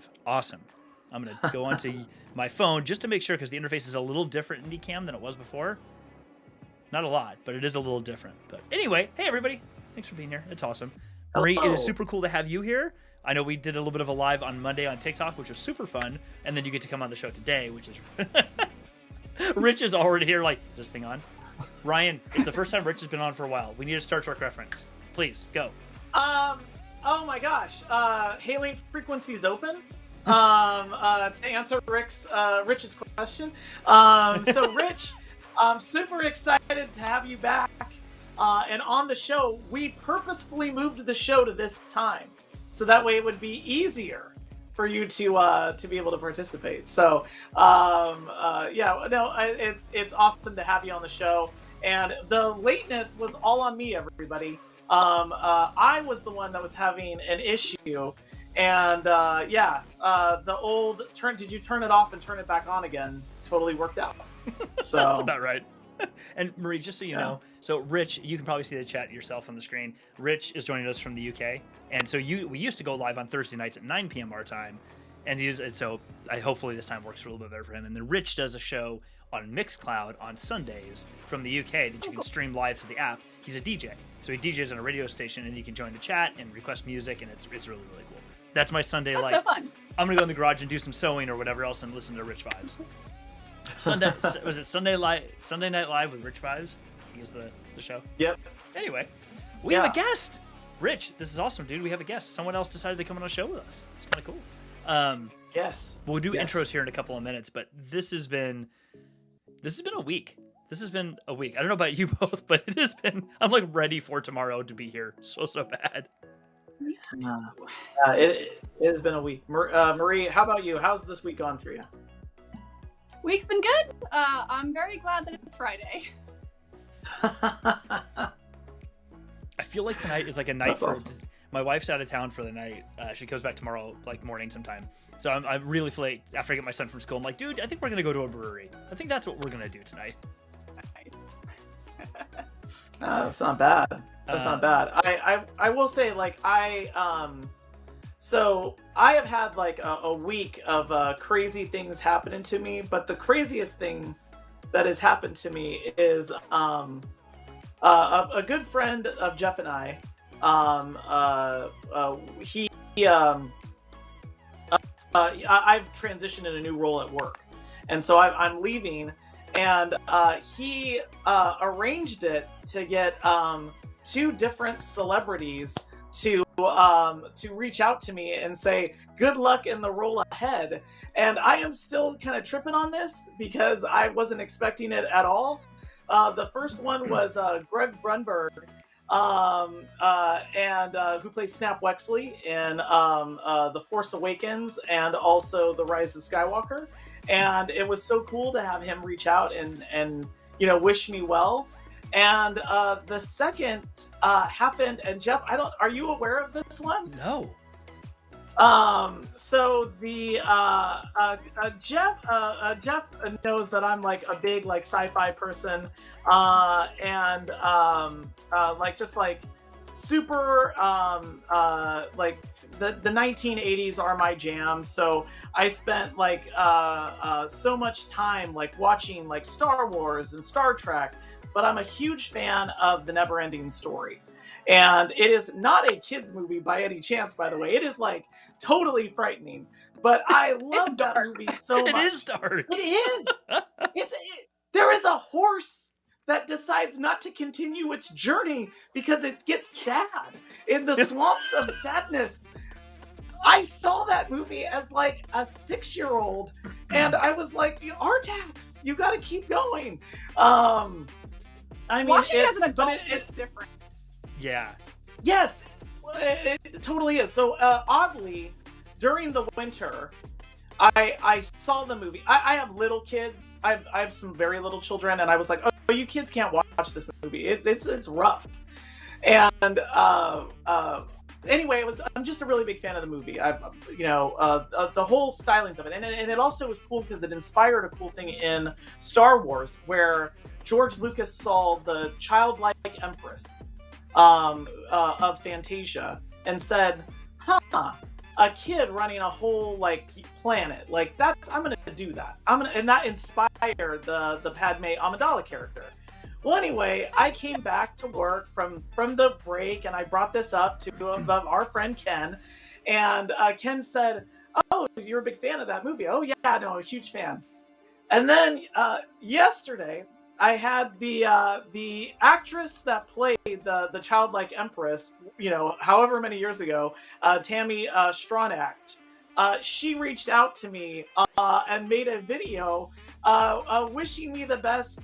live. Awesome. I'm going to go onto my phone just to make sure, because the interface is a little different in Cam than it was before. Not a lot, but it is a little different. But anyway, hey everybody. Thanks for being here. It's awesome. Marie, it is super cool to have you here. I know we did a little bit of a live on Monday on TikTok, which was super fun. And then you get to come on the show today, which is... Rich is already here like, this thing on. Ryan, it's the first time Rich has been on for a while. We need a Star Trek reference. Please, go. Oh my gosh. Hailing frequencies open. To answer Rich's question. So Rich, I'm super excited to have you back. And on the show, we purposefully moved the show to this time, so that way it would be easier for you to be able to participate. So, it's awesome to have you on the show. And the lateness was all on me, everybody. I was the one that was having an issue, and the old did you turn it off and turn it back on again? Totally worked out. So that's about right. And Marie, just so you know, so Rich, you can probably see the chat yourself on the screen. Rich is joining us from the UK, and so we used to go live on Thursday nights at 9 p.m. our time, and so hopefully this time works a little bit better for him. And then Rich does a show on Mixcloud on Sundays from the UK that you can stream live through the app. He's a DJ, so he DJs on a radio station, and you can join the chat and request music, and it's really really cool. That's my Sunday life. That's so fun. I'm gonna go in the garage and do some sewing or whatever else and listen to Rich Vibes. Was it Sunday Night Live with Rich Vibes? He is the show. Yep. Anyway, we have a guest. Rich, this is awesome, dude. We have a guest. Someone else decided to come on a show with us. It's kind of cool. Yes. We'll do intros here in a couple of minutes, but this has been a week. This has been a week. I don't know about you both, but it has been. I'm like ready for tomorrow to be here so bad. It has been a week. Marie, how about you? How's this week gone for you? Week's been good. I'm very glad that it's Friday. I feel like tonight is like a night for. Awesome. My wife's out of town for the night. She comes back tomorrow, like morning sometime. So I'm really late after I get my son from school. I'm like, dude, I think we're gonna go to a brewery. I think that's what we're gonna do tonight. That's not bad. That's not bad. I will say, like, so I have had like a week of crazy things happening to me, but the craziest thing that has happened to me is a good friend of Jeff and I. I've transitioned in a new role at work, and so I'm leaving, and he arranged it to get 2 different celebrities to reach out to me and say good luck in the role ahead. And I am still kind of tripping on this because I wasn't expecting it at all. The first one was Greg Brunberg, who plays Snap Wexley in The Force Awakens and also The Rise of Skywalker. And it was so cool to have him reach out and wish me well. And the second happened, and Jeff, are you aware of this one? No. So the Jeff knows that I'm like a big like sci-fi person, and like just like super like the 1980s are my jam. So I spent like so much time like watching like Star Wars and Star Trek. But I'm a huge fan of The Never-Ending Story. And it is not a kid's movie by any chance, by the way. It is like totally frightening. But I love that movie so much. It is dark. It is. There is a horse that decides not to continue its journey because it gets sad in the swamps of sadness. I saw that movie as like a 6-year-old, and I was like, Artax, you got to keep going. I mean, watching it as an adult, it's different. Yeah. Yes, it totally is. So oddly, during the winter, I saw the movie. I have little kids. I have some very little children, and I was like, oh, you kids can't watch this movie. It's rough. And anyway, I'm just a really big fan of the movie. The whole stylings of it, and it also was cool because it inspired a cool thing in Star Wars, where George Lucas saw the childlike empress of Fantasia and said, a kid running a whole like planet. Like I'm gonna do that. And that inspired the Padme Amidala character. Well, anyway, I came back to work from the break, and I brought this up to our friend Ken, and Ken said, "Oh, you're a big fan of that movie?" "Oh yeah, no, a huge fan." And then yesterday, I had the actress that played the childlike empress, however many years ago, Tammy Stronach. She reached out to me and made a video wishing me the best,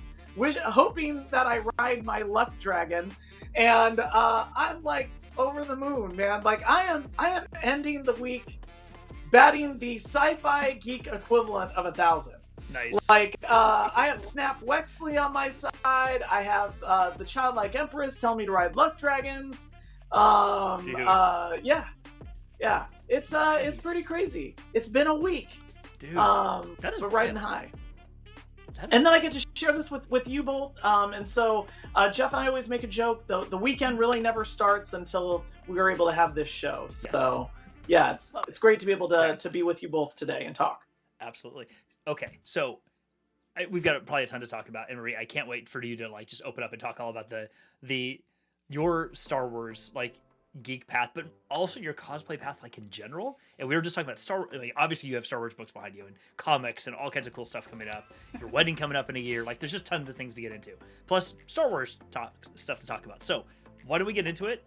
hoping that I ride my luck dragon, and I'm like over the moon, man. Like I am ending the week batting the sci-fi geek equivalent of 1,000. Nice. Like I have Snap Wexley on my side. I have the childlike empress telling me to ride luck dragons. Yeah. It's pretty crazy. It's been a week. Dude, but riding high. And then I get to share this with you both. And so Jeff and I always make a joke. The weekend really never starts until we are able to have this show. So yeah, it's great to be able to be with you both today and talk. Absolutely. Okay, so we've got probably a ton to talk about, and Marie, I can't wait for you to like just open up and talk all about your Star Wars like geek path, but also your cosplay path like in general. And we were just talking about Star Wars. Like, obviously, you have Star Wars books behind you and comics and all kinds of cool stuff coming up. Your wedding coming up in a year. Like, there's just tons of things to get into. Plus, Star Wars stuff to talk about. So, why don't we get into it?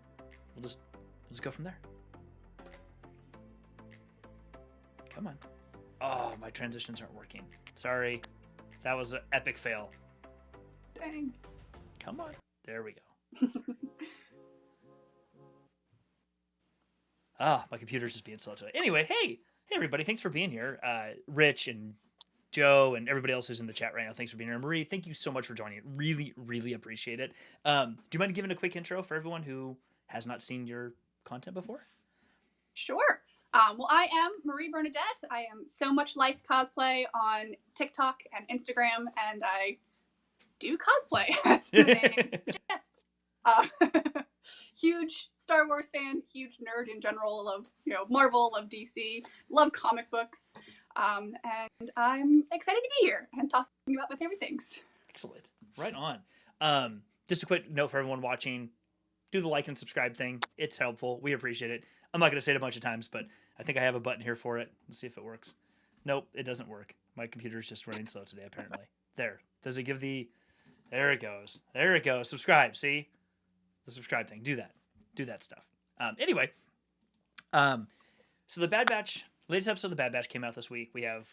We'll just go from there. Come on. Oh, my transitions aren't working. Sorry. That was an epic fail. Dang. Come on. There we go. My computer's just being slow today. Anyway, hey everybody. Thanks for being here. Rich and Joe and everybody else who's in the chat right now. Thanks for being here. Marie, thank you so much for joining. Really, really appreciate it. Do you mind giving a quick intro for everyone who has not seen your content before? Sure. Well, I am Marie Bernadette. I am So Much Life Cosplay on TikTok and Instagram, and I do cosplay, as the name suggests. Huge Star Wars fan, huge nerd in general, love Marvel, love DC, love comic books, and I'm excited to be here and talking about my favorite things. Excellent. Right on. Just a quick note for everyone watching, do the like and subscribe thing. It's helpful. We appreciate it. I'm not going to say it a bunch of times, but I think I have a button here for it. Let's see if it works. Nope, it doesn't work. My computer's just running slow today, apparently. There. Does it give the... There it goes. There it goes. Subscribe, see? The subscribe thing. Do that. Do that stuff. Anyway. So the Bad Batch... Latest episode of the Bad Batch came out this week. We have,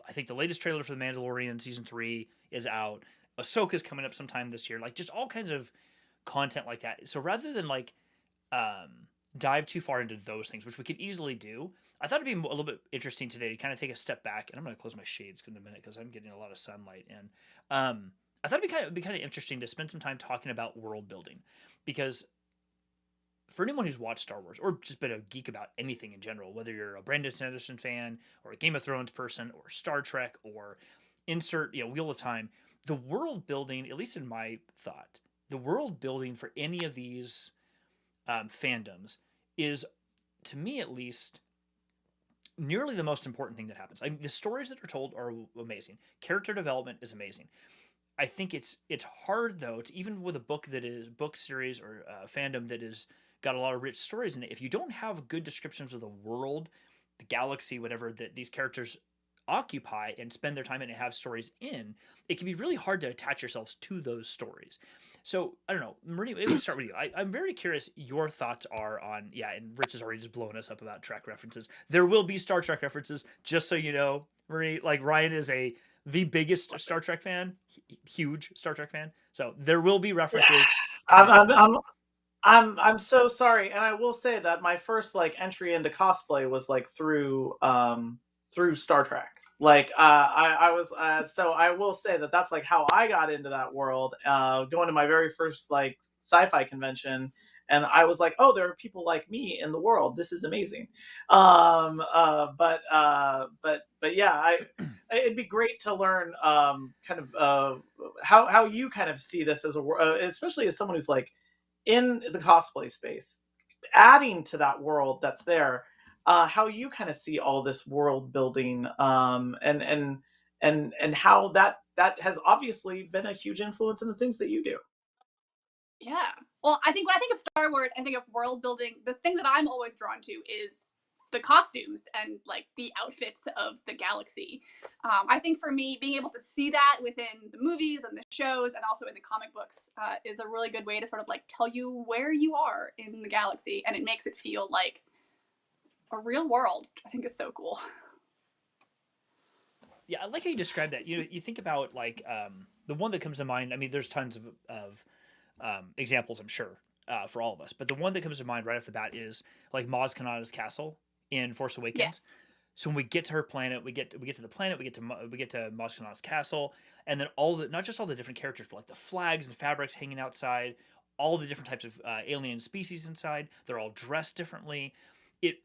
I think, the latest trailer for The Mandalorian Season 3 is out. Ahsoka's coming up sometime this year. Like, just all kinds of content like that. So rather than, like... dive too far into those things, which we could easily do, I thought it'd be a little bit interesting today to kind of take a step back, and I'm going to close my shades in a minute because I'm getting a lot of sunlight in. I thought it'd be kind of interesting to spend some time talking about world building, because for anyone who's watched Star Wars or just been a geek about anything in general, whether you're a Brandon Sanderson fan or a Game of Thrones person or Star Trek or insert Wheel of Time, the world building, at least in my thought, the world building for any of these fandoms is, to me at least, nearly the most important thing that happens. I mean, the stories that are told are amazing. Character development is amazing. I think it's hard though to, even with a book series or a fandom that is got a lot of rich stories in it, if you don't have good descriptions of the world, the galaxy, whatever that these characters occupy and spend their time in and have stories in, it can be really hard to attach yourselves to those stories. So, I don't know, Marie, maybe we'll start with you. I'm very curious your thoughts are on, and Rich has already just blown us up about Trek references. There will be Star Trek references, just so you know, Marie. Like, Ryan is the biggest Star Trek fan, huge Star Trek fan. So, there will be references. I'm so sorry, and I will say that my first entry into cosplay was through Star Trek. I was so I will say that that's how I got into that world, going to my very first sci-fi convention, and I was like, oh, there are people like me in the world, this is amazing. But yeah, it'd be great to learn kind of how you kind of see this as especially as someone who's in the cosplay space, adding to that world that's there. how you kind of see all this world building, and how that has obviously been a huge influence in the things that you do. Yeah. Well, I think when I think of Star Wars, I think of world building. The thing that I'm always drawn to is the costumes and like the outfits of the galaxy. I think for me, being able to see that within the movies and the shows and also in the comic books is a really good way to sort of like tell you where you are in the galaxy, and it makes it feel like a real world. I think is so cool. Yeah, I like how you describe that. You think about like the one that comes to mind. I mean, there's tons of examples, I'm sure, for all of us. But the one that comes to mind right off the bat is like Maz Kanata's castle in Force Awakens. Yes. So when we get to her planet, we get to the planet, we get to Maz Kanata's castle, and then all the not just all the different characters, but like the flags and fabrics hanging outside, all the different types of alien species inside. They're all dressed differently. It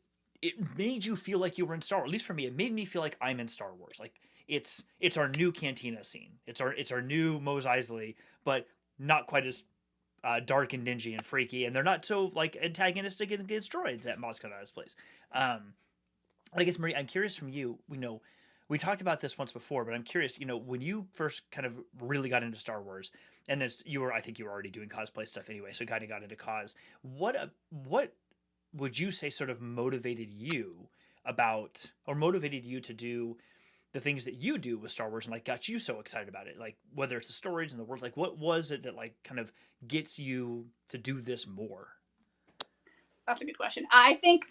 it made you feel like you were in Star Wars. At least for me, it made me feel like I'm in Star Wars. Like it's our new cantina scene. It's our new Mos Eisley, but not quite as dark and dingy and freaky, and they're not so like antagonistic against droids at Maz Kanata's place. I guess Marie, I'm curious from you. We talked about this once before, but I'm curious. When you first kind of really got into Star Wars, and this I think you were already doing cosplay stuff anyway, so kind of got into cos. What would you say sort of motivated you to do the things that you do with Star Wars and like got you so excited about it? Like whether it's the stories and the worlds, like what was it that like kind of gets you to do this more? That's a good question. I think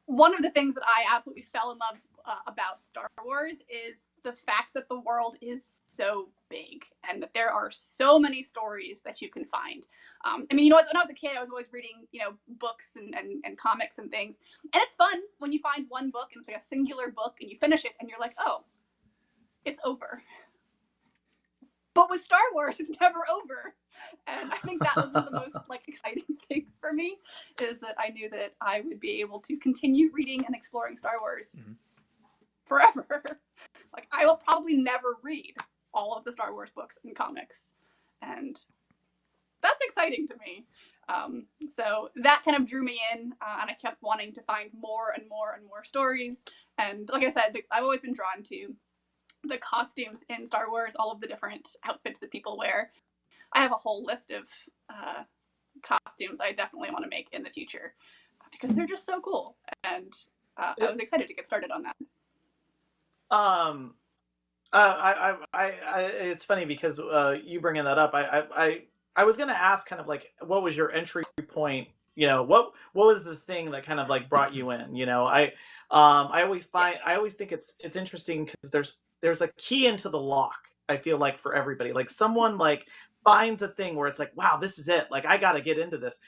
one of the things that I absolutely fell in love about Star Wars is the fact that the world is so big and that there are so many stories that you can find. I mean, when I was a kid, I was always reading, books and comics and things. And it's fun when you find one book and it's like a singular book and you finish it and you're like, oh, it's over. But with Star Wars, it's never over. And I think that was one of the most like exciting things for me, is that I knew that I would be able to continue reading and exploring Star Wars forever. Like I will probably never read all of the Star Wars books and comics. And that's exciting to me. So that kind of drew me in, and I kept wanting to find more and more and more stories. And like I said, I've always been drawn to the costumes in Star Wars, all of the different outfits that people wear. I have a whole list of costumes I definitely want to make in the future because they're just so cool. And I was excited to get started on that. It's funny because you bringing that up. I was gonna ask kind of like what was your entry point. What was the thing that kind of like brought you in? I always think it's interesting because there's a key into the lock. I feel like for everybody, like someone like finds a thing where it's like, wow, this is it. Like I got to get into this.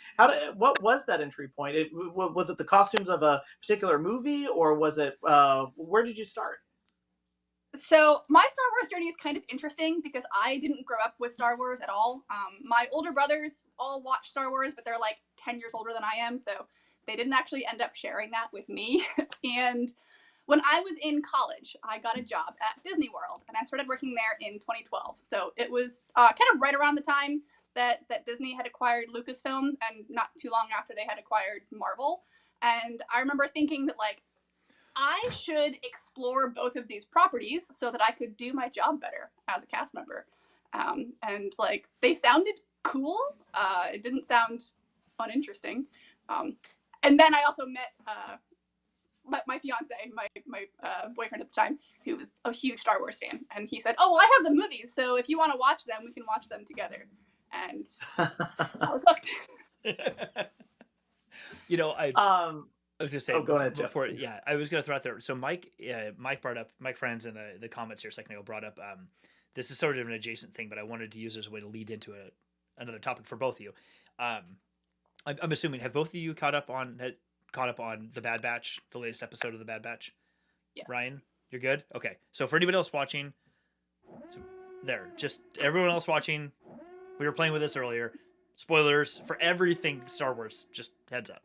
What was that entry point? Was it the costumes of a particular movie, or was it where did you start? So my Star Wars journey is kind of interesting because I didn't grow up with Star Wars at all. My older brothers all watch Star Wars, but they're like 10 years older than I am, so they didn't actually end up sharing that with me. And when I was in college, I got a job at Disney World, and I started working there in 2012. So it was kind of right around the time that Disney had acquired Lucasfilm, and not too long after they had acquired Marvel. And I remember thinking that like, I should explore both of these properties so that I could do my job better as a cast member. And like they sounded cool. It didn't sound uninteresting. And then I also met my fiance, my boyfriend at the time, who was a huge Star Wars fan, and he said, "Oh, well, I have the movies, so if you want to watch them, we can watch them together." And I was hooked. I was gonna say, go ahead, Jeff, before, please. yeah, I was gonna throw out there. So Mike Friends in the comments here a second ago brought up. This is sort of an adjacent thing, but I wanted to use it as a way to lead into another topic for both of you. I'm assuming, have both of you caught up on the Bad Batch, the latest episode of the Bad Batch? Yes. Ryan, you're good. Okay, so for anybody else watching, just everyone else watching, we were playing with this earlier. Spoilers for everything Star Wars. Just heads up.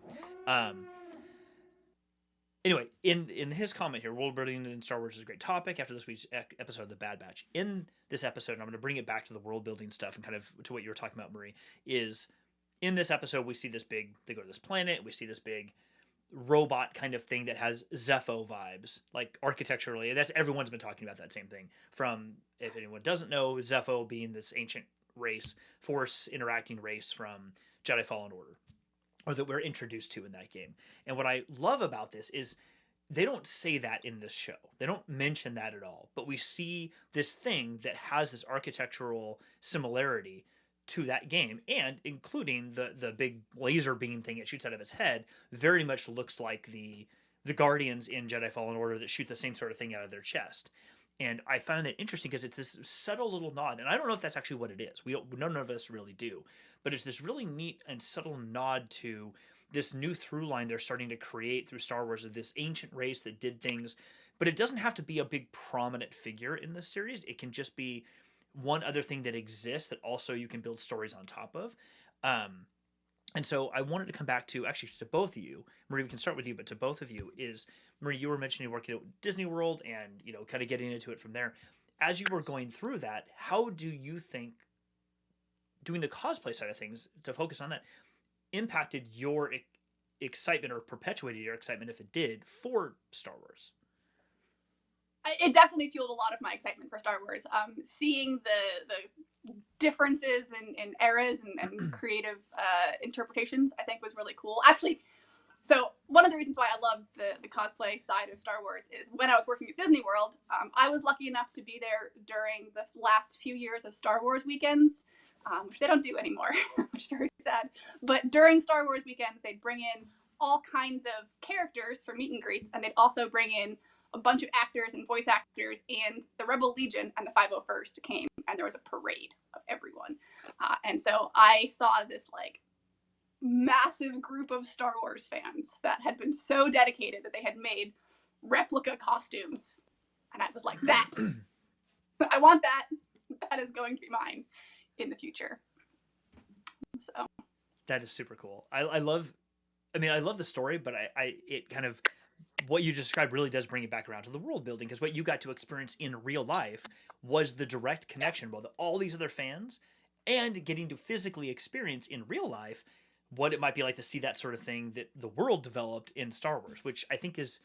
Anyway, in his comment here, world building in Star Wars is a great topic after this week's episode of The Bad Batch. In this episode, and I'm going to bring it back to the world building stuff and kind of to what you were talking about, Marie, is in this episode, we see they go to this planet, we see this big robot kind of thing that has Zepho vibes, like architecturally. That's everyone's been talking about that same thing. From, if anyone doesn't know, Zepho being this ancient race, force interacting race from Jedi Fallen Order, or that we're introduced to in that game. And what I love about this is they don't say that in this show. They don't mention that at all. But we see this thing that has this architectural similarity to that game, and including the big laser beam thing it shoots out of its head, very much looks like the Guardians in Jedi Fallen Order that shoot the same sort of thing out of their chest. And I found it interesting because it's this subtle little nod, and I don't know if that's actually what it is. None of us really do, but it's this really neat and subtle nod to this new through line they're starting to create through Star Wars of this ancient race that did things, but it doesn't have to be a big prominent figure in this series. It can just be one other thing that exists that also you can build stories on top of. And so I wanted to come back to, actually, to both of you. Marie, we can start with you, but to both of you is, Marie, you were mentioning working at Disney World and, kind of getting into it from there. As you were going through that, how do you think doing the cosplay side of things, to focus on that, impacted your excitement or perpetuated your excitement, if it did, for Star Wars? It definitely fueled a lot of my excitement for Star Wars. Seeing the differences in eras and creative interpretations, I think was really cool. Actually, so one of the reasons why I love the cosplay side of Star Wars is when I was working at Disney World, I was lucky enough to be there during the last few years of Star Wars weekends, which they don't do anymore, which is very sad. But during Star Wars weekends, they'd bring in all kinds of characters for meet and greets, and they'd also bring in a bunch of actors and voice actors, and the Rebel Legion and the 501st came, and there was a parade of everyone. And so I saw this massive group of Star Wars fans that had been so dedicated that they had made replica costumes. And I was like, that, I want that. That is going to be mine in the future. So that is super cool. I love the story, but it kind of, what you described really does bring it back around to the world building, because what you got to experience in real life was the direct connection with all these other fans, and getting to physically experience in real life what it might be like to see that sort of thing that the world developed in Star Wars, which I think it's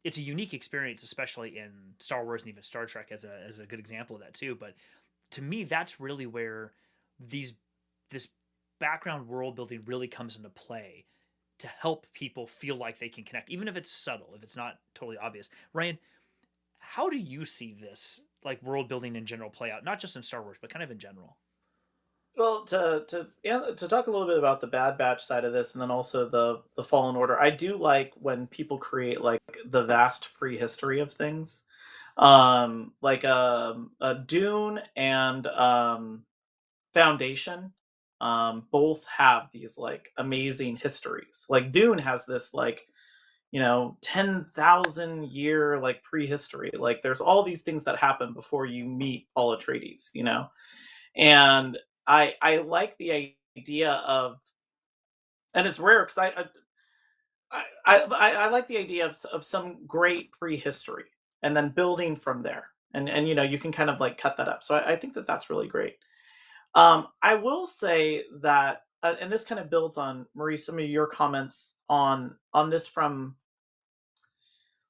a unique experience, especially in Star Wars and even Star Trek as a good example of that too. But to me, that's really where this background world building really comes into play, to help people feel like they can connect, even if it's subtle, if it's not totally obvious. Ryan, how do you see this world building in general play out, not just in Star Wars, but kind of in general? Well, to talk a little bit about the Bad Batch side of this, and then also the Fallen Order, I do like when people create the vast prehistory of things, Dune and Foundation. Both have these amazing histories. Like Dune has this 10,000 year prehistory. There's all these things that happen before you meet Paul Atreides, and I like the idea of, and it's rare because I like the idea of some great prehistory and then building from there, and you can kind of cut that up. So I think that that's really great. I will say that, and this kind of builds on Marie, some of your comments on this from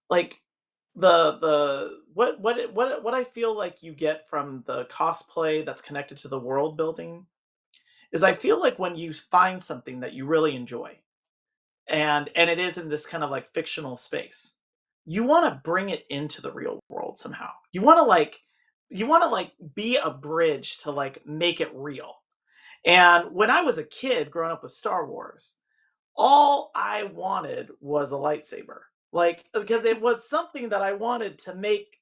what I feel like you get from the cosplay that's connected to the world building is, I feel like when you find something that you really enjoy, and it is in this kind of fictional space, you want to bring it into the real world somehow. You want to be a bridge to make it real. And when I was a kid growing up with Star Wars, all I wanted was a lightsaber. Because it was something that I wanted to make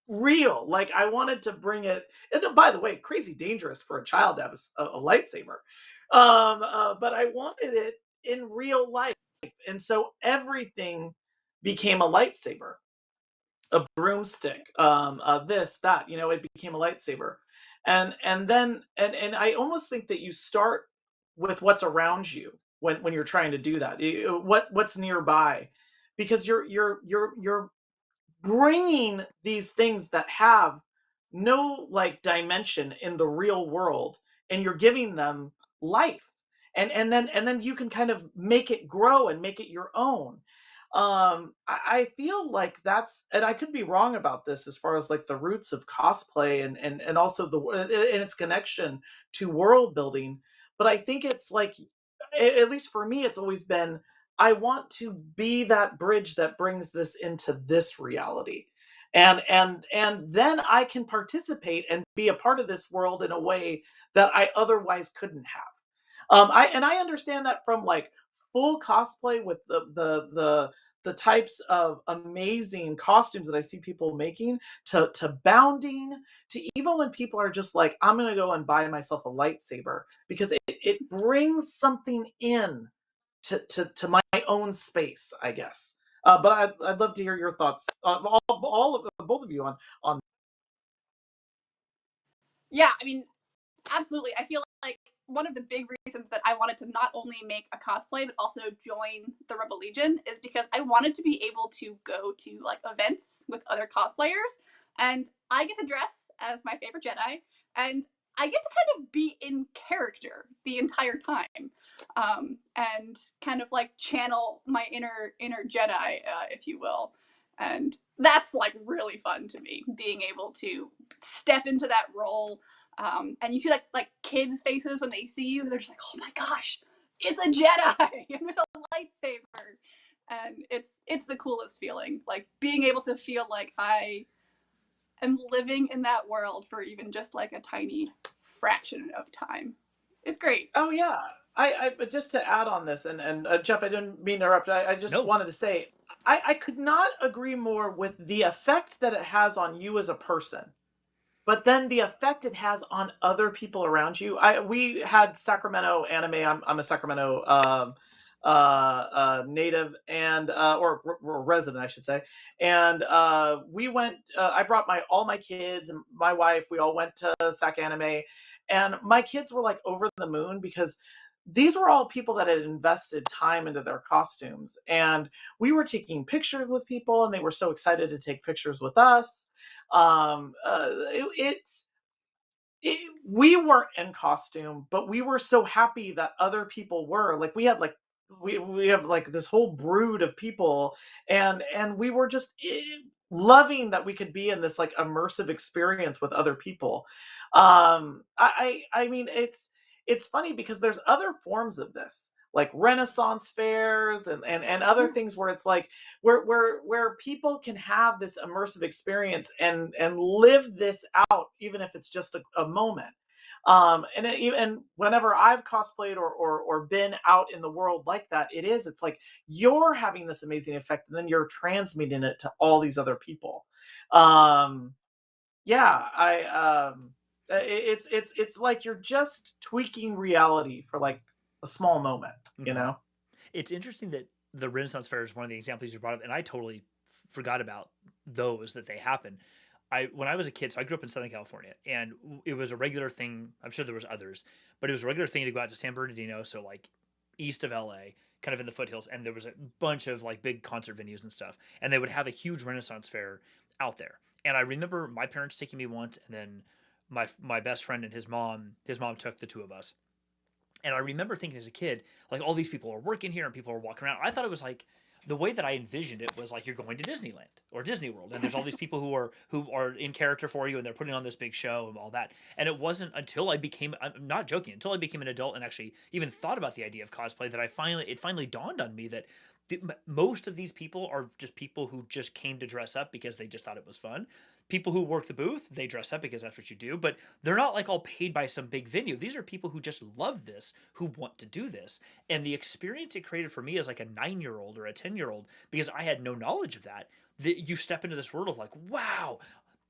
real. I wanted to bring it, and by the way, crazy dangerous for a child to have a lightsaber. But I wanted it in real life. And so everything became a lightsaber, a broomstick, this, that, it became a lightsaber. And then I almost think that you start with what's around you when you're trying to do that. What's nearby, because you're bringing these things that have no dimension in the real world, and you're giving them life, and then you can kind of make it grow and make it your own. I feel like that's, and I could be wrong about this as far as like the roots of cosplay and also the and its connection to world building, but I think it's like, at least for me, it's always been, I want to be that bridge that brings this into this reality. And then I can participate and be a part of this world in a way that I otherwise couldn't have. I understand that from like full cosplay with the types of amazing costumes that I see people making, to bounding, to even when people are just like, I'm gonna go and buy myself a lightsaber because it brings something in to my own space, I guess. But I'd love to hear your thoughts, all of both of you on. Yeah, I mean, absolutely. I feel like one of the big reasons that I wanted to not only make a cosplay but also join the Rebel Legion is because I wanted to be able to go to like events with other cosplayers, and I get to dress as my favorite Jedi, and I get to kind of be in character the entire time, and kind of like channel my inner Jedi, if you will. And that's like really fun to me, being able to step into that role, and you see like kids' faces when they see you. They're just like, "Oh my gosh, it's a Jedi and there's a lightsaber," and it's the coolest feeling. Like being able to feel like I am living in that world for even just like a tiny fraction of time. It's great. Oh yeah. But just to add on this, and Jeff, I didn't mean to interrupt. I just No. wanted to say, I could not agree more with the effect that it has on you as a person, but then the effect it has on other people around you. We had Sacramento anime. I'm a Sacramento native, and or resident, I should say. And we went. I brought my all my kids and my wife. We all went to Sac Anime, and my kids were like over the moon because these were all people that had invested time into their costumes, and we were taking pictures with people, and they were so excited to take pictures with us. We weren't in costume, but we were so happy that other people were. Like we had like we have like this whole brood of people, and we were just loving that we could be in this like immersive experience with other people. I mean, it's funny because there's other forms of this, like Renaissance fairs and other things where it's like where people can have this immersive experience and live this out, even if it's just a moment. And whenever I've cosplayed or been out in the world like that, it's like you're having this amazing effect, and then you're transmitting it to all these other people. Um, yeah, it's like you're just tweaking reality for like a small moment, you Mm-hmm. know. It's interesting that the Renaissance Fair is one of the examples you brought up, and I totally forgot about those that they happen. When I was a kid, so I grew up in Southern California, and it was a regular thing. I'm sure there was others, but it was a regular thing to go out to San Bernardino, so like east of LA, kind of in the foothills, and there was a bunch of like big concert venues and stuff, and they would have a huge Renaissance Fair out there. And I remember my parents taking me once, and then my best friend and his mom took the two of us. And I remember thinking as a kid, like all these people are working here and people are walking around. I thought it was like the way that I envisioned it was like you're going to Disneyland or Disney World, and there's all these people who are in character for you, and they're putting on this big show and all that. And it wasn't until I became, I'm not joking, until I became an adult and actually even thought about the idea of cosplay that it finally dawned on me that most of these people are just people who just came to dress up because they just thought it was fun. People who work the booth, they dress up because that's what you do, but they're not like all paid by some big venue. These are people who just love this, who want to do this. And the experience it created for me as like a 9-year-old or a 10-year-old, because I had no knowledge of that you step into this world of like, wow,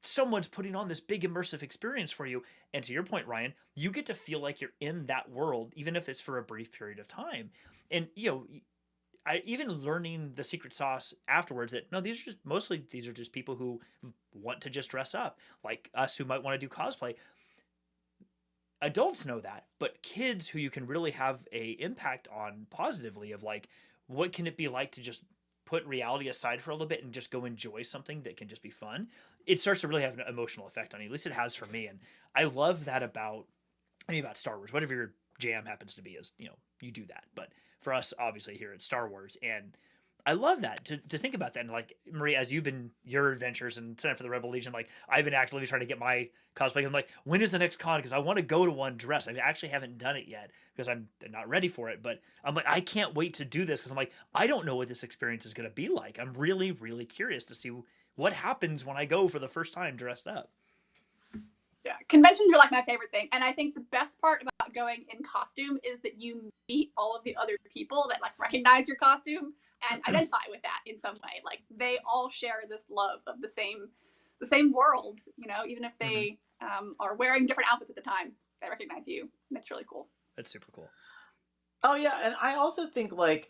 someone's putting on this big immersive experience for you. And to your point, Ryan, you get to feel like you're in that world, even if it's for a brief period of time. And, even learning the secret sauce afterwards, that no, these are just people who want to just dress up like us who might want to do cosplay. Adults know that, but kids who you can really have a impact on positively of like, what can it be like to just put reality aside for a little bit and just go enjoy something that can just be fun? It starts to really have an emotional effect on you. At least it has for me. And I love that about Star Wars. Whatever your jam happens to be, is you do that. But for us, obviously here at Star Wars, and I love that to think about that. And like Marie, as you've been your adventures and sign up for the Rebel Legion, like I've been actively trying to get my cosplay. I'm like, when is the next con? Because I want to go to one dressed. I actually haven't done it yet because I'm not ready for it. But I'm like, I can't wait to do this because I'm like, I don't know what this experience is going to be like. I'm really, really curious to see what happens when I go for the first time dressed up. Yeah, conventions are like my favorite thing, and I think the best part about going in costume is that you meet all of the other people that like recognize your costume and identify with that in some way. Like they all share this love of the same world, you know, even if they are wearing different outfits at the time, they recognize you, and it's really cool. That's super cool. Oh yeah, and I also think like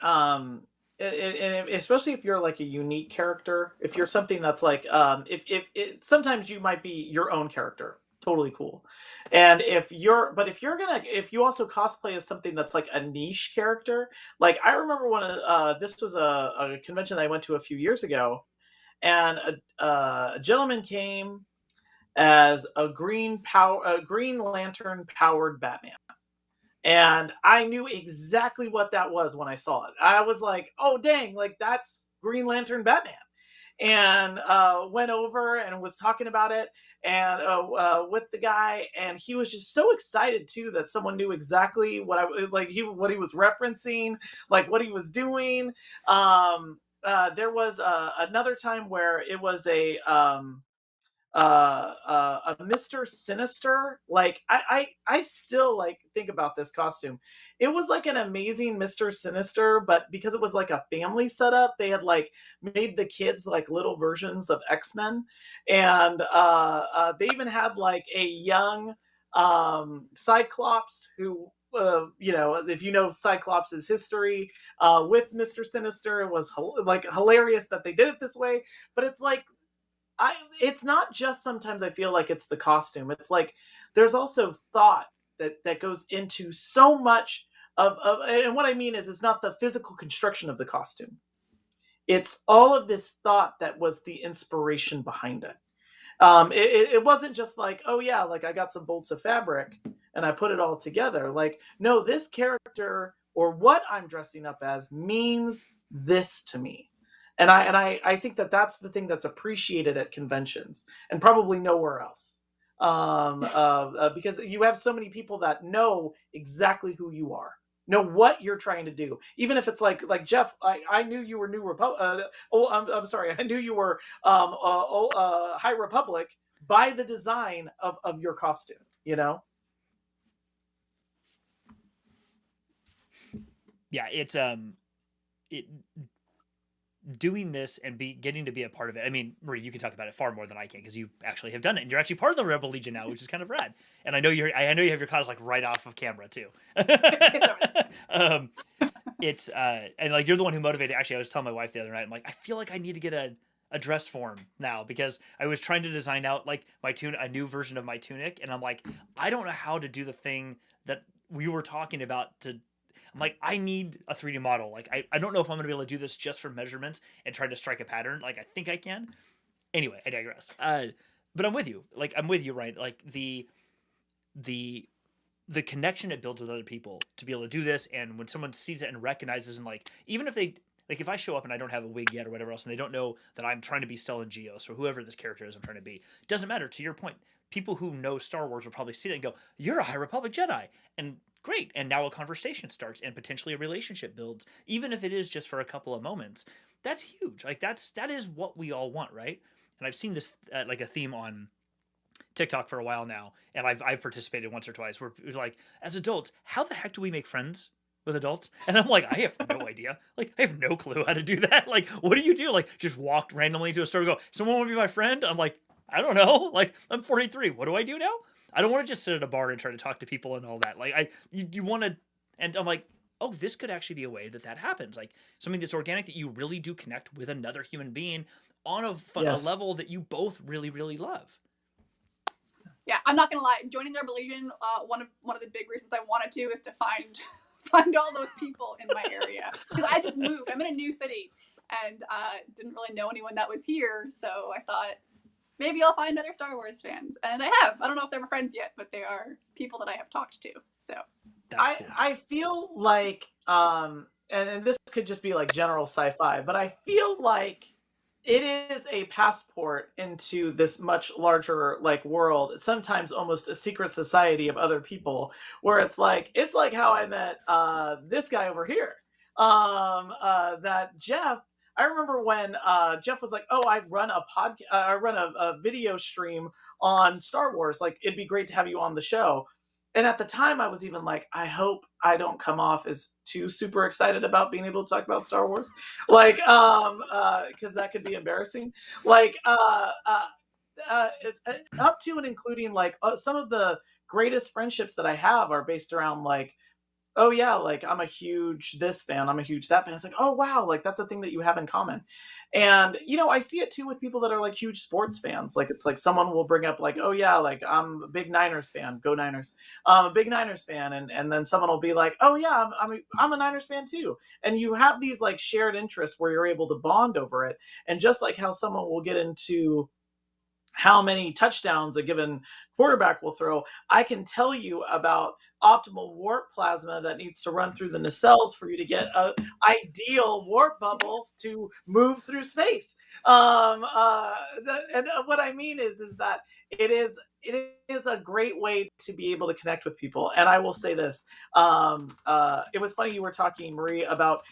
especially if you're like a unique character, if you're something that's like if it sometimes you might be your own character, totally cool. And if you also cosplay as something that's like a niche character, like I remember this was a convention that I went to a few years ago, and a gentleman came as a Green Lantern powered Batman. And I knew exactly what that was when I saw it. I was like, oh, dang, like that's Green Lantern Batman. And went over and was talking about it and with the guy. And he was just so excited, too, that someone knew exactly what he was referencing, like what he was doing. There was another time where it was a Mr. Sinister. Like I still like think about this costume. It was like an amazing Mr. Sinister, but because it was like a family setup, they had like made the kids like little versions of X-Men, and they even had like a young Cyclops who if you know Cyclops' history with Mr. Sinister. It was like hilarious that they did it this way, but it's like it's not just sometimes I feel like it's the costume. It's like there's also thought that goes into so much of and what I mean is it's not the physical construction of the costume. It's all of this thought that was the inspiration behind it. It wasn't just like, oh yeah, like I got some bolts of fabric and I put it all together. Like, no, this character or what I'm dressing up as means this to me. And I think that that's the thing that's appreciated at conventions and probably nowhere else. Because you have so many people that know exactly who you are, know what you're trying to do. Even if it's like Jeff, I knew you were New Republic. I'm sorry, I knew you were High Republic by the design of your costume. You know. Yeah, it's doing this and getting to be a part of it. I mean, Marie, you can talk about it far more than I can because you actually have done it, and you're actually part of the Rebel Legion now, which is kind of rad. And I know you have your cause like right off of camera too. It's and like you're the one who motivated. Actually, I was telling my wife the other night, I'm like, I feel like I need to get a dress form now because I was trying to design out like a new version of my tunic, and I'm like, I don't know how to do the thing that we were talking about to. I'm like, I need a 3D model. Like, I don't know if I'm going to be able to do this just for measurements and try to strike a pattern. Like, I think I can. Anyway, I digress. But I'm with you. Like, I'm with you, right? Like, the connection it builds with other people to be able to do this. And when someone sees it and recognizes and, like, even if they... Like, if I show up and I don't have a wig yet or whatever else, and they don't know that I'm trying to be Stellan Gios or whoever this character is I'm trying to be, it doesn't matter. To your point, people who know Star Wars will probably see it and go, you're a High Republic Jedi. And great. And now a conversation starts and potentially a relationship builds, even if it is just for a couple of moments. That's huge. Like, that is what we all want, right? And I've seen this, like, a theme on TikTok for a while now, and I've participated once or twice where it's like, as adults, how the heck do we make friends with adults? And I'm like, I have no idea. Like, I have no clue how to do that. Like, what do you do? Like, just walk randomly into a store and go, someone want to be my friend? I'm like, I don't know. Like, I'm 43. What do I do now? I don't want to just sit at a bar and try to talk to people and all that. Like, you want to, and I'm like, oh, this could actually be a way that happens. Like, something that's organic, that you really do connect with another human being on a level that you both really, really love. Yeah, I'm not gonna lie. Joining the Rebel Legion, one of the big reasons I wanted to is to find all those people in my area, because I just moved. I'm in a new city and didn't really know anyone that was here, so I thought maybe I'll find other Star Wars fans, and I have. I don't know if they're my friends yet, but they are people that I have talked to. So that's cool. I feel like and this could just be like general sci-fi, but I feel like it is a passport into this much larger like world. It's sometimes almost a secret society of other people, where it's like how I met this guy over here. That Jeff. I remember when Jeff was like, "Oh, I run a podcast. I run a video stream on Star Wars. Like, it'd be great to have you on the show." And at the time, I was even like, I hope I don't come off as too super excited about being able to talk about Star Wars, like, because that could be embarrassing. Like, up to and including like some of the greatest friendships that I have are based around like, oh yeah, like I'm a huge this fan, I'm a huge that fan. It's like, oh wow, like that's a thing that you have in common. And I see it too with people that are like huge sports fans. Like it's like someone will bring up like, oh yeah, like I'm a big Niners fan, go Niners. I'm a big Niners fan, and then someone will be like, oh yeah, I'm a Niners fan too. And you have these like shared interests where you're able to bond over it. And just like how someone will get into how many touchdowns a given quarterback will throw, I can tell you about optimal warp plasma that needs to run through the nacelles for you to get a ideal warp bubble to move through space. And what I mean is that it is a great way to be able to connect with people. And I will say this: it was funny you were talking, Marie, about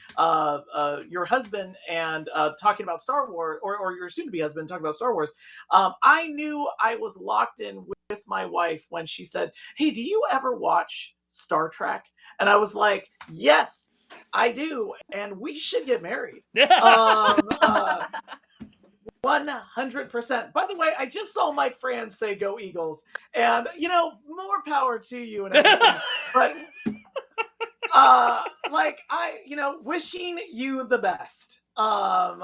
your husband and talking about Star Wars, or your soon-to-be husband talking about Star Wars. I knew I was locked in with my wife when she said, "Hey, do you ever watch Star Trek?" And I was like, "Yes, I do, and we should get married." 100%. By the way, I just saw Mike Franz say "Go Eagles," and more power to you and everything. But like wishing you the best. And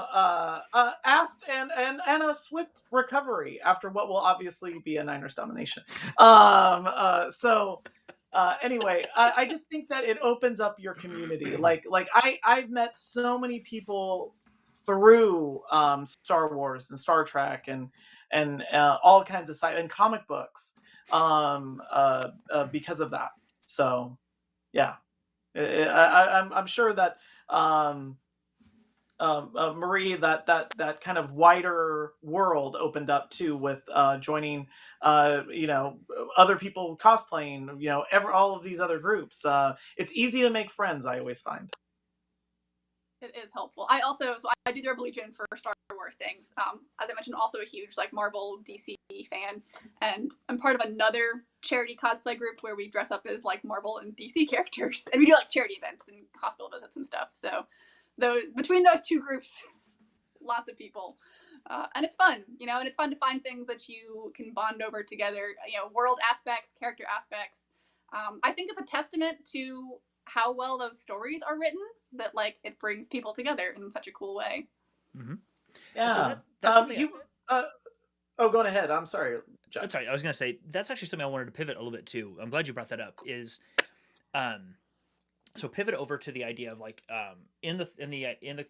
a swift recovery after what will obviously be a Niners domination. Anyway, I just think that it opens up your community. Like I've met so many people through Star Wars and Star Trek and all kinds of and comic books because of that. So yeah, I'm sure that Marie, that kind of wider world opened up too with joining, other people cosplaying, all of these other groups. It's easy to make friends, I always find. It is helpful. I do the Rebel Legion for Star Wars things. As I mentioned, also a huge like Marvel DC fan, and I'm part of another charity cosplay group where we dress up as like Marvel and DC characters, and we do like charity events and hospital visits and stuff. So between those two groups, lots of people, and it's fun, and it's fun to find things that you can bond over together. World aspects, character aspects. I think it's a testament to how well those stories are written that like it brings people together in such a cool way. Mm-hmm. Yeah. Go ahead. I'm sorry, Jeff. That's right. I was gonna say that's actually something I wanted to pivot a little bit to. I'm glad you brought that up. So pivot over to the idea of like in the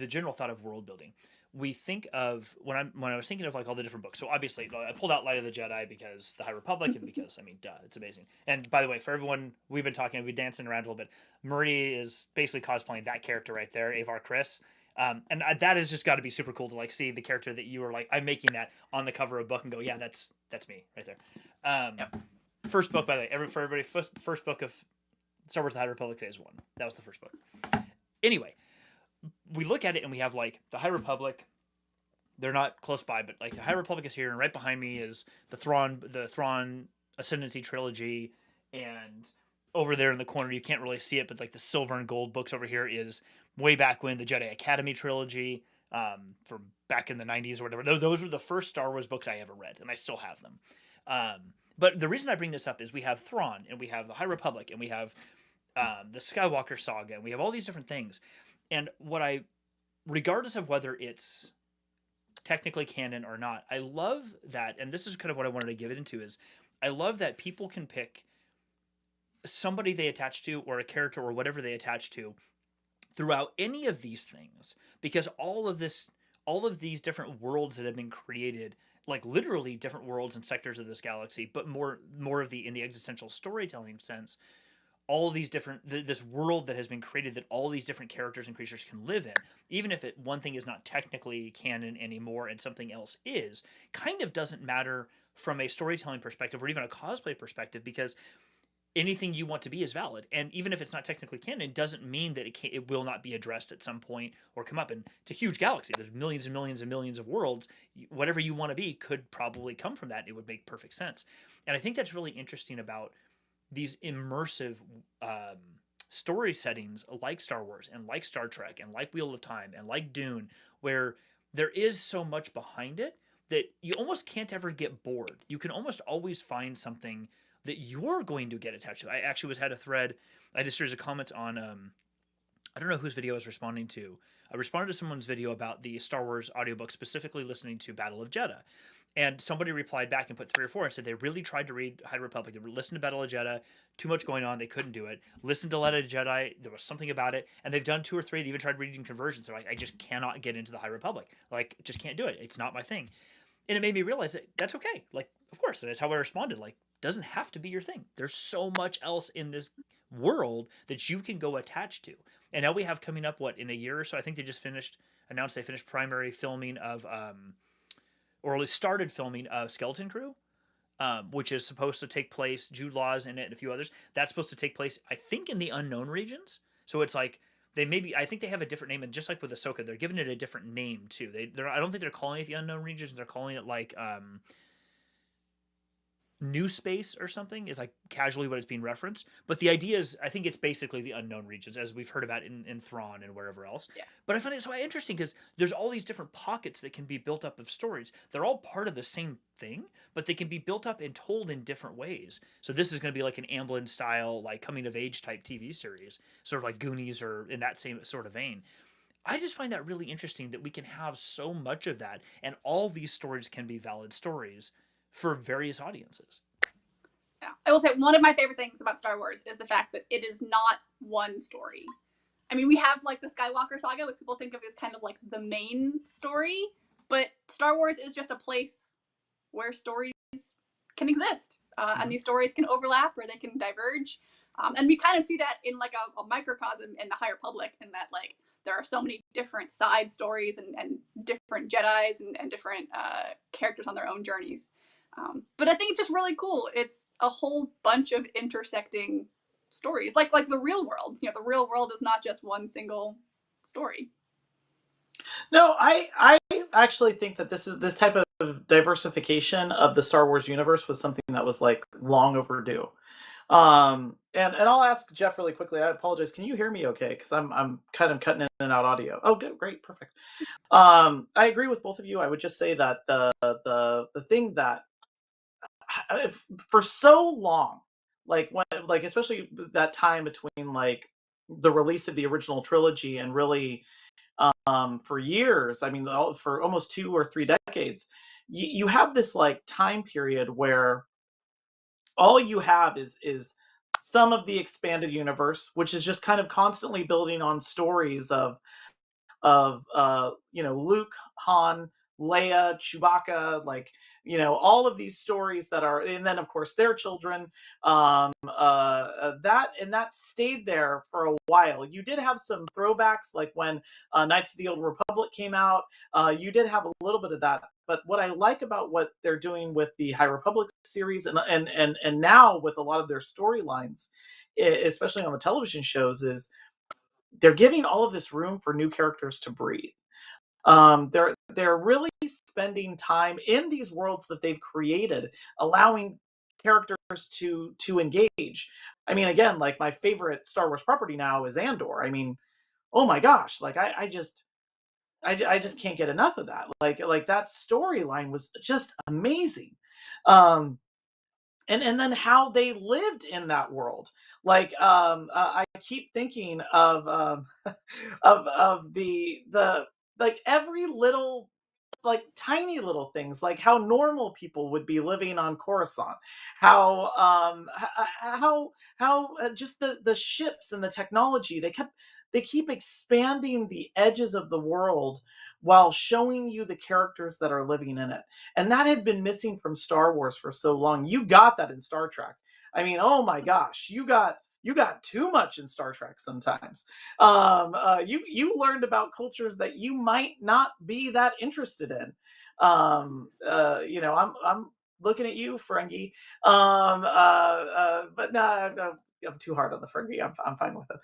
general thought of world building. We think of when I was thinking of like all the different books. So obviously I pulled out Light of the Jedi because the High Republic and because duh, it's amazing. And by the way, for everyone, we've been dancing around a little bit. Marie is basically cosplaying that character right there, Avar Chris. And that has just got to be super cool to like see the character that you were like, I'm making that on the cover of a book and go, yeah, that's me right there. Yep. First book, by the way, for everybody, first book of Star Wars: The High Republic Phase 1. That was the first book. Anyway, we look at it and we have like the High Republic. They're not close by, but like the High Republic is here, and right behind me is the Thrawn Ascendancy trilogy, and over there in the corner you can't really see it, but like the silver and gold books over here is way back when the Jedi Academy trilogy, from back in the 90s or whatever. Those were the first Star Wars books I ever read, and I still have them. But the reason I bring this up is we have Thrawn, and we have the High Republic, and we have the Skywalker saga, and we have all these different things. And regardless of whether it's technically canon or not, I love that, and this is kind of what I wanted to give it into, is I love that people can pick somebody they attach to or a character or whatever they attach to throughout any of these things, because all of these different worlds that have been created, like literally different worlds and sectors of this galaxy, but more of in the existential storytelling sense, all of these different this world that has been created that all these different characters and creatures can live in, even if one thing is not technically canon anymore and something else is, kind of doesn't matter from a storytelling perspective or even a cosplay perspective, because anything you want to be is valid, and even if it's not technically canon, it doesn't mean that it will not be addressed at some point or come up. And it's a huge galaxy, there's millions and millions and millions of worlds. Whatever you want to be could probably come from that. It would make perfect sense. And I think that's really interesting about these immersive story settings like Star Wars and like Star Trek and like Wheel of Time and like Dune, where there is so much behind it that you almost can't ever get bored. You can almost always find something that you're going to get attached to. I actually had a thread. I just series of comments on I don't know whose video I was responding to. I responded to someone's video about the Star Wars audiobook, specifically listening to Battle of Jeddah. And somebody replied back and put 3 or 4 and said they really tried to read High Republic. They listened to Battle of Jeddah, too much going on, they couldn't do it. Listened to Light of Jedi, there was something about it. And they've done 2 or 3. They even tried reading conversions. They're like, I just cannot get into the High Republic. Like, just can't do it. It's not my thing. And it made me realize that that's okay. Like, of course, that's how I responded. Like, doesn't have to be your thing. There's so much else in this world that you can go attach to. And now we have coming up, what, in a year or so? I think they just announced they finished primary filming of, or at least started filming of Skeleton Crew, which is supposed to take place, Jude Law's in it and a few others. That's supposed to take place, I think, in the unknown regions. So it's like, I think they have a different name, and just like with Ahsoka, they're giving it a different name too. I don't think they're calling it the unknown regions. They're calling it like New Space or something, is like casually what it's being referenced. But the idea is, I think it's basically the unknown regions, as we've heard about in Thrawn and wherever else. Yeah. But I find it so interesting because there's all these different pockets that can be built up of stories. They're all part of the same thing, but they can be built up and told in different ways. So this is going to be like an Amblin style, like coming of age type TV series, sort of like Goonies or in that same sort of vein. I just find that really interesting that we can have so much of that, and all these stories can be valid stories for various audiences. Yeah. I will say one of my favorite things about Star Wars is the fact that it is not one story. I mean, we have like the Skywalker saga, which people think of as kind of like the main story, but Star Wars is just a place where stories can exist, and these stories can overlap or they can diverge. And we kind of see that in like a microcosm in the High Republic, in that like there are so many different side stories and different Jedis and different characters on their own journeys. But I think it's just really cool. It's a whole bunch of intersecting stories, like the real world. You know, the real world is not just one single story. No, I actually think that this type of diversification of the Star Wars universe was something that was like long overdue. And I'll ask Jeff really quickly. I apologize. Can you hear me okay? Because I'm kind of cutting in and out audio. Oh, good, great, perfect. I agree with both of you. I would just say that the thing that for so long, like especially that time between like the release of the original trilogy and really for years, I mean, for almost 2 or 3 decades, you have this like time period where all you have is some of the expanded universe, which is just kind of constantly building on stories of Luke, Han, Leia, Chewbacca, like all of these stories that are, and then of course their children. That stayed there for a while. You did have some throwbacks, like when Knights of the Old Republic came out. You did have a little bit of that. But what I like about what they're doing with the High Republic series and now with a lot of their storylines, especially on the television shows, is they're giving all of this room for new characters to breathe. They're really spending time in these worlds that they've created, allowing characters to engage. I mean, again, like my favorite Star Wars property now is Andor. I mean, oh my gosh, like I just can't get enough of that. Like that storyline was just amazing. And then how they lived in that world. Like I keep thinking of of the like every little, like tiny little things, like how normal people would be living on Coruscant, how just the ships and the technology, they keep expanding the edges of the world while showing you the characters that are living in it. And that had been missing from Star Wars for so long. You got that in Star Trek. I mean, oh my gosh, you got you got too much in Star Trek sometimes. You learned about cultures that you might not be that interested in. I'm looking at you, Ferengi. But no, I'm too hard on the Ferengi. I'm fine with it.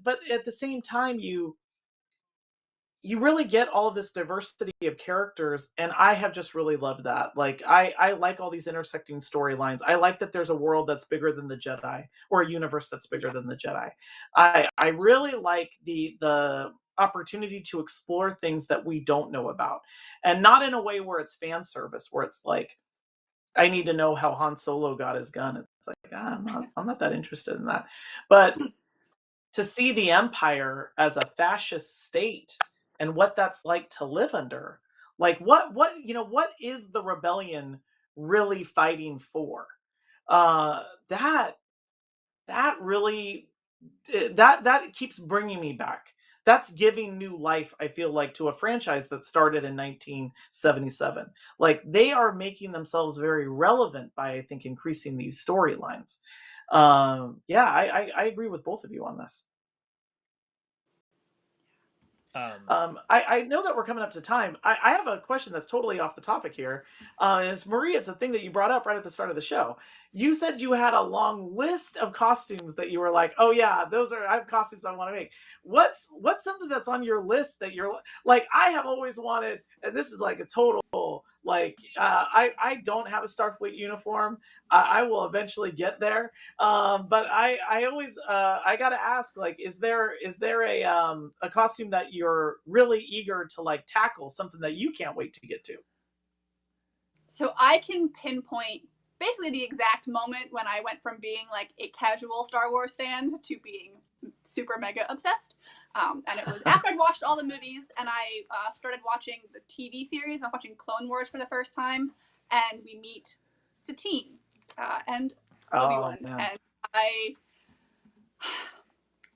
But at the same time, you really get all of this diversity of characters, and I have just really loved that. Like I like all these intersecting storylines. I like that there's a world that's bigger than the Jedi, or a universe that's bigger than the Jedi. I really like the opportunity to explore things that we don't know about, and not in a way where it's fan service, where it's like, I need to know how Han Solo got his gun. It's like, I'm not that interested in that. But to see the Empire as a fascist state and what that's like to live under, like what is the rebellion really fighting for? That really, that keeps bringing me back. That's giving new life, I feel like, to a franchise that started in 1977. Like, they are making themselves very relevant by, I think, increasing these storylines. Yeah, I agree with both of you on this. I know that we're coming up to time. I have a question that's totally off the topic here. And it's Marie, it's a thing that you brought up right at the start of the show. You said you had a long list of costumes that you were like, oh yeah, I have costumes I want to make. What's something that's on your list that you're like, I have always wanted, and this is like a total, like, I don't have a Starfleet uniform. I will eventually get there. But I always, I gotta ask, like, is there a costume that you're really eager to like tackle, something that you can't wait to get to? So I can pinpoint basically the exact moment when I went from being like a casual Star Wars fan to being super mega obsessed. And it was after I'd watched all the movies, and I started watching the TV series. I'm watching Clone Wars for the first time, and we meet Satine and Obi-Wan. And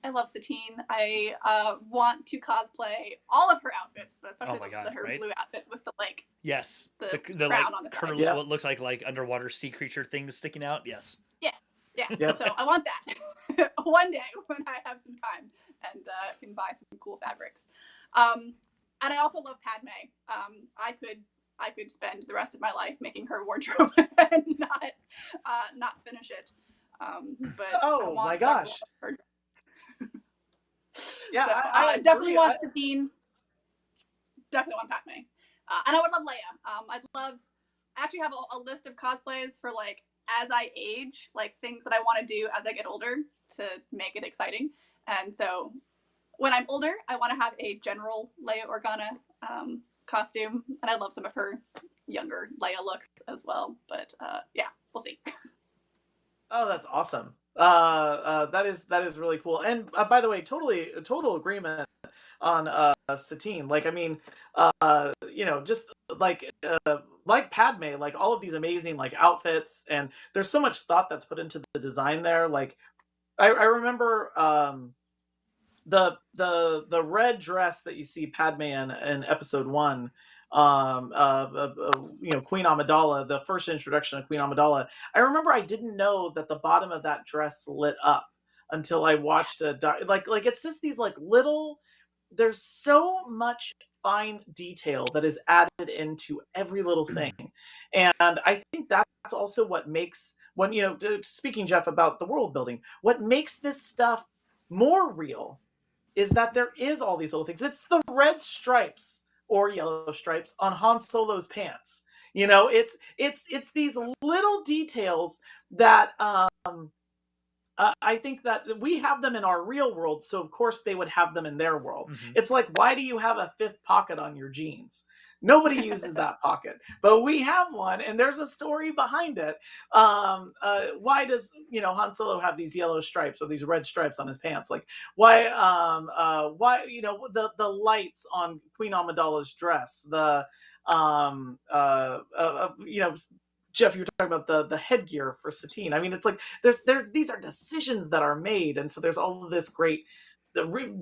I love Satine. I want to cosplay all of her outfits, but especially her blue outfit with the like. Yes. The crown like, on the side. Yeah. What looks like underwater sea creature things sticking out. Yes. Yeah. Yep. So I want that one day when I have some time and can buy some cool fabrics. And I also love Padme. I could spend the rest of my life making her wardrobe and not finish it. But oh my gosh. Yeah, so, I definitely want Satine. Definitely want Padme. And I would love Leia. I actually have a list of cosplays for like as I age, like things that I want to do as I get older to make it exciting. And so when I'm older, I want to have a general Leia Organa costume, and I love some of her younger Leia looks as well. But yeah, we'll see. Oh, that's awesome. That is really cool. And by the way, total agreement on Satine. Like, I mean, just like Padme, like all of these amazing like outfits, and there's so much thought that's put into the design there. Like, I remember the red dress that you see Padme in episode 1. Queen Amidala, the first introduction of Queen Amidala. I remember I didn't know that the bottom of that dress lit up until I watched like it's just these like little. There's so much fine detail that is added into every little thing, and I think that's also what makes speaking, Jeff, about the world building. What makes this stuff more real is that there is all these little things. It's the red stripes or yellow stripes on Han Solo's pants. It's these little details that I think that we have them in our real world, so of course they would have them in their world. Mm-hmm. It's like, why do you have a fifth pocket on your jeans? Nobody uses that pocket, but we have one, and there's a story behind it. Why does Han Solo have these yellow stripes or these red stripes on his pants? Like, why the lights on Queen Amidala's dress? Jeff, you were talking about the headgear for Satine. I mean, it's like there's these are decisions that are made, and so there's all of this great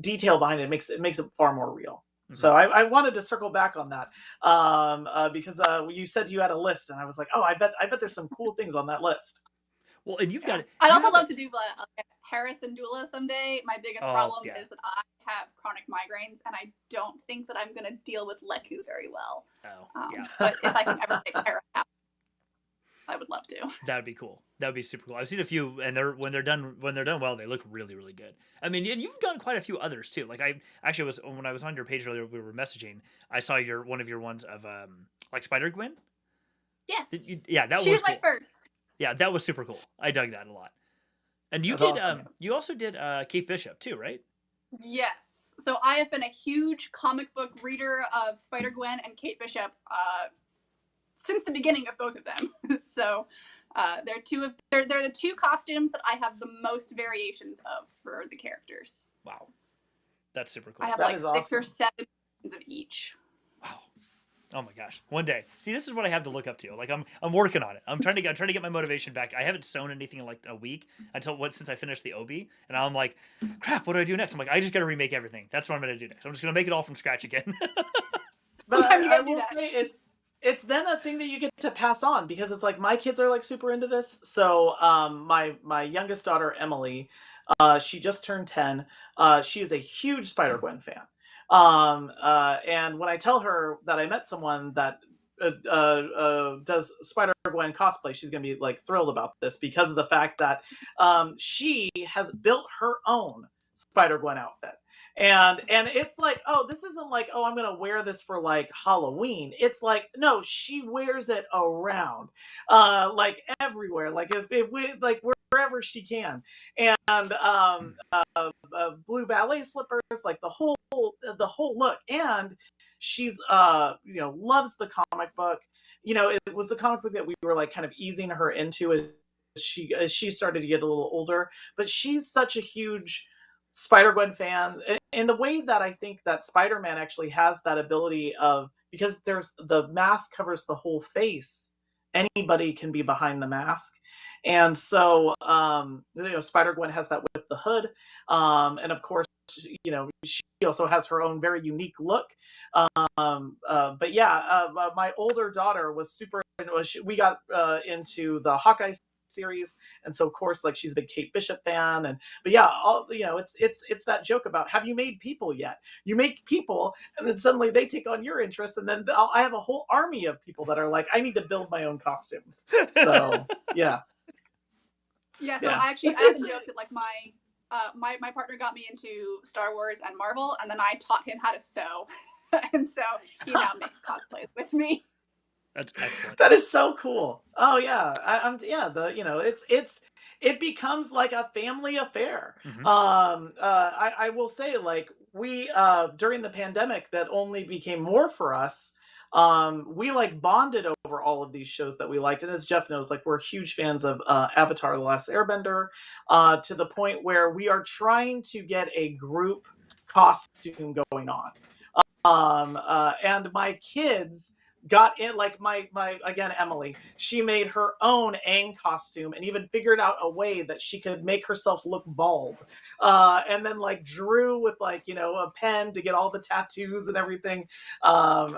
detail behind it. It makes it far more real. Mm-hmm. So I wanted to circle back on that because you said you had a list, and I was like, oh, I bet there's some cool things on that list. Well, and you've got. I'd you also have love to do a Harris and Doula someday. My biggest problem is that I have chronic migraines, and I don't think that I'm going to deal with Leku very well. But if I can ever make Harris happen, I would love to. That'd be cool. That'd be super cool. I've seen a few, and when they're done well, they look really, really good. I mean, and you've done quite a few others too. Like I actually was when I was on your page earlier, we were messaging. I saw one of your ones of like Spider Gwen. Yes. That she was my first. Yeah, that was super cool. I dug that a lot. And you did. Awesome. You also did Kate Bishop too, right? Yes. So I have been a huge comic book reader of Spider Gwen and Kate Bishop since the beginning of both of them. So they're the two costumes that I have the most variations of for the characters. Wow, that's super cool. I have 6 or 7 of each. Wow. Oh my gosh! One day, see, this is what I have to look up to. Like I'm working on it. I'm trying to get my motivation back. I haven't sewn anything in like a week since I finished the Obi, and I'm like, crap. What do I do next? I'm like, I just got to remake everything. That's what I'm gonna do next. I'm just gonna make it all from scratch again. But I will say it's then a thing that you get to pass on, because it's like my kids are like super into this. So my youngest daughter Emily, she just turned 10. She is a huge Spider-Gwen fan. And when I tell her that I met someone that does Spider-Gwen cosplay, she's gonna be like thrilled about this, because of the fact that she has built her own Spider-Gwen outfit. And it's like, oh, this isn't like, oh, I'm gonna wear this for like Halloween. It's like, no, she wears it around, like everywhere, like if we like wherever she can. And blue ballet slippers, like the whole look. And she's loves the comic book. It was the comic book that we were like kind of easing her into as she started to get a little older. But she's such a huge Spider-Gwen fan in the way that I think that Spider-Man actually has that ability of, because there's the mask covers the whole face, anybody can be behind the mask. And so Spider-Gwen has that with the hood, and of course she also has her own very unique look. But yeah, my older daughter was super, we got into the Hawkeye series, and so of course like she's a big Kate Bishop fan. But yeah, it's that joke about, have you made people yet? You make people, and then suddenly they take on your interest, and then I have a whole army of people that are like, I need to build my own costumes. So yeah. So I have a joke that like my partner got me into Star Wars and Marvel, and then I taught him how to sew. And so he now makes cosplays with me. That's excellent. That is so cool. Oh yeah, it becomes like a family affair. Mm-hmm. I will say, like, we during the pandemic, that only became more for us. We like bonded over all of these shows that we liked, and as Jeff knows, like, we're huge fans of Avatar: The Last Airbender, to the point where we are trying to get a group costume going on. And my kids got in, like my again, Emily, she made her own Aang costume and even figured out a way that she could make herself look bald, and then like drew with like a pen to get all the tattoos and everything. So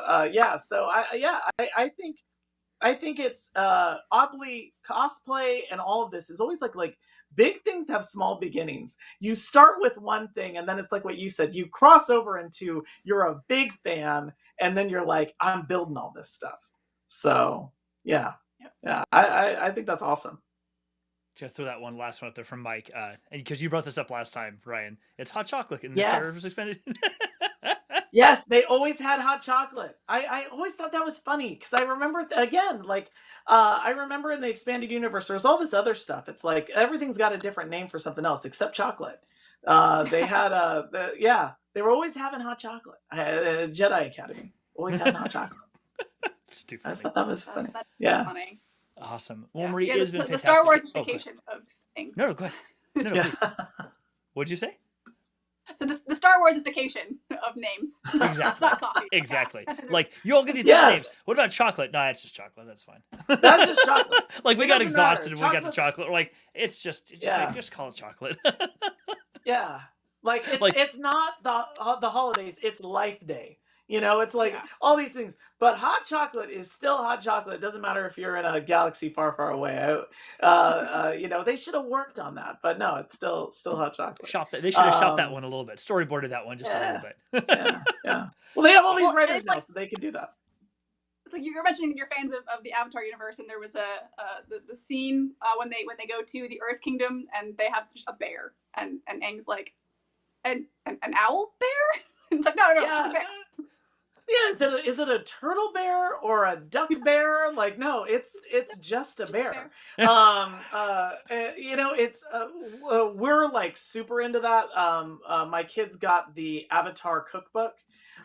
I think it's oddly, cosplay and all of this is always like big things have small beginnings. You start with one thing, and then it's like what you said, you cross over into, you're a big fan, and then you're like, I'm building all this stuff. So yeah. I think that's awesome. Just throw that last one up there from Mike, and because you brought this up last time, Ryan, it's hot chocolate in the Yes. servers expanded. Yes, they always had hot chocolate. I always thought that was funny, because I remember I remember in the expanded universe there was all this other stuff. It's like everything's got a different name for something else except chocolate. They had they were always having hot chocolate. Jedi Academy always having hot chocolate. It's too funny. I thought that was funny. That's Yeah. funny. Awesome. Well, Marie, it has been the fantastic. Star Warsification of things. No, go ahead. No, please. What'd you say? So the Star Warsification of names. Exactly. It's not coffee. Exactly. Like, you all get these Yes. names. What about chocolate? No, it's just chocolate. That's fine. That's just chocolate. Like, we It got doesn't exhausted matter. when we got to chocolate. We're like, it's just call it chocolate. Yeah. Like it's not the holidays, it's Life Day. It's like Yeah. all these things. But hot chocolate is still hot chocolate. It doesn't matter if you're in a galaxy far, far away. They should have worked on that, but no, it's still hot chocolate. They should have shot that Um, one a little bit. Storyboarded that one just a little yeah, bit. yeah. Well, they have all these Well, and writers it's now, like, so they can do that. it's like you're mentioning that you're fans of the Avatar universe, and there was the scene when they go to the Earth Kingdom and they have just a bear, and Aang's like, an owl bear? It's like, no, it's just a Yeah. bear. Yeah, is it a turtle bear or a duck bear? Like, no, it's just a Just a bear. bear. It's we're like super into that. My kids got the Avatar cookbook,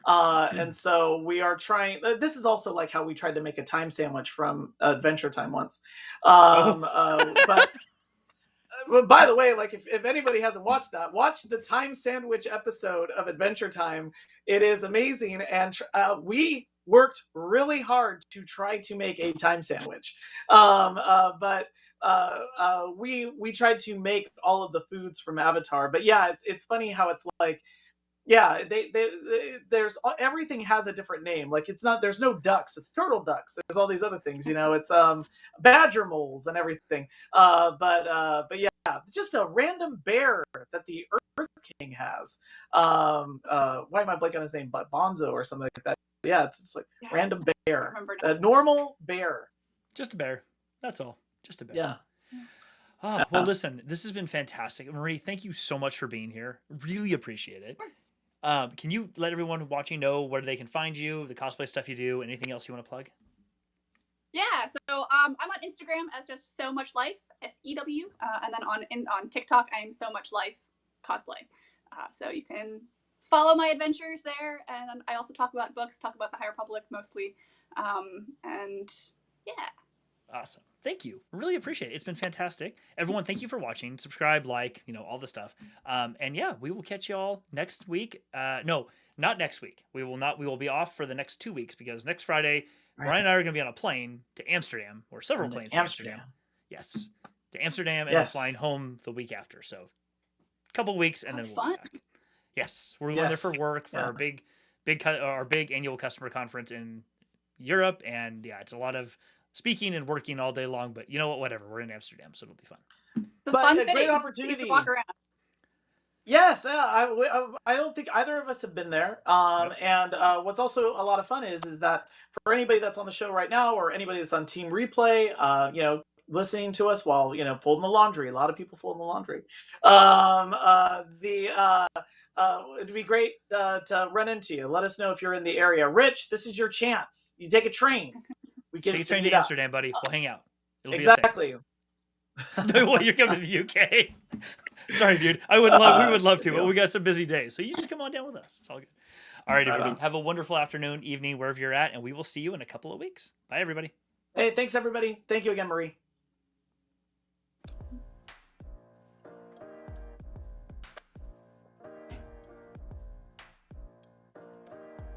and so we are trying. This is also like how we tried to make a time sandwich from Adventure Time once. But by the way, like if anybody hasn't watched that, watch the time sandwich episode of Adventure Time. It is amazing, and we worked really hard to try to make a time sandwich. But we tried to make all of the foods from Avatar. But yeah, it's funny how it's like. Yeah, there's everything has a different name. Like there's no ducks, it's turtle ducks. There's all these other things, it's badger moles and everything. But yeah, just a random bear that the Earth King has. Why am I blanking on his name? But Bonzo or something like that. Yeah, it's like random bear, a normal bear. Just a bear. That's all. Just a bear. Yeah. Oh, well, listen, this has been fantastic. Marie, thank you so much for being here. Really appreciate it. Of course. Can you let everyone watching know where they can find you, the cosplay stuff you do, anything else you want to plug? Yeah, so I'm on Instagram as just So Much Life, SEW, and then on TikTok I am So Much Life Cosplay. So you can follow my adventures there, and I also talk about books, talk about the High Republic mostly, and yeah. Awesome. Thank you. Really appreciate it. It's been fantastic. Everyone, thank you for watching. Subscribe, like, all the stuff. And yeah, we will catch you all next week. No, not next week. We will be off for the next 2 weeks because next Friday, Ryan and I are going to be on a plane to Amsterdam, or several planes to Amsterdam. Yes. To Amsterdam, and then flying home the week after. So a couple weeks and then we'll be back. Yes. We're going there for work for our big annual customer conference in Europe. And yeah, it's a lot of speaking and working all day long, but you know what? Whatever. We're in Amsterdam, so it'll be fun. It's a fun city. Great opportunity. To walk around. Yes, I don't think either of us have been there. And what's also a lot of fun is that for anybody that's on the show right now, or anybody that's on Team Replay, listening to us while folding the laundry. A lot of people folding the laundry. It'd be great to run into you. Let us know if you're in the area. Rich, this is your chance. You take a train. We can take a train to Amsterdam, buddy. We'll hang out. It'll exactly. Be a thing. Well, you're coming to the UK. Sorry, dude. We would love to, but we got some busy days. So you just come on down with us. It's all good. All right, everybody. Have a wonderful afternoon, evening, wherever you're at, and we will see you in a couple of weeks. Bye, everybody. Hey, thanks, everybody. Thank you again, Marie.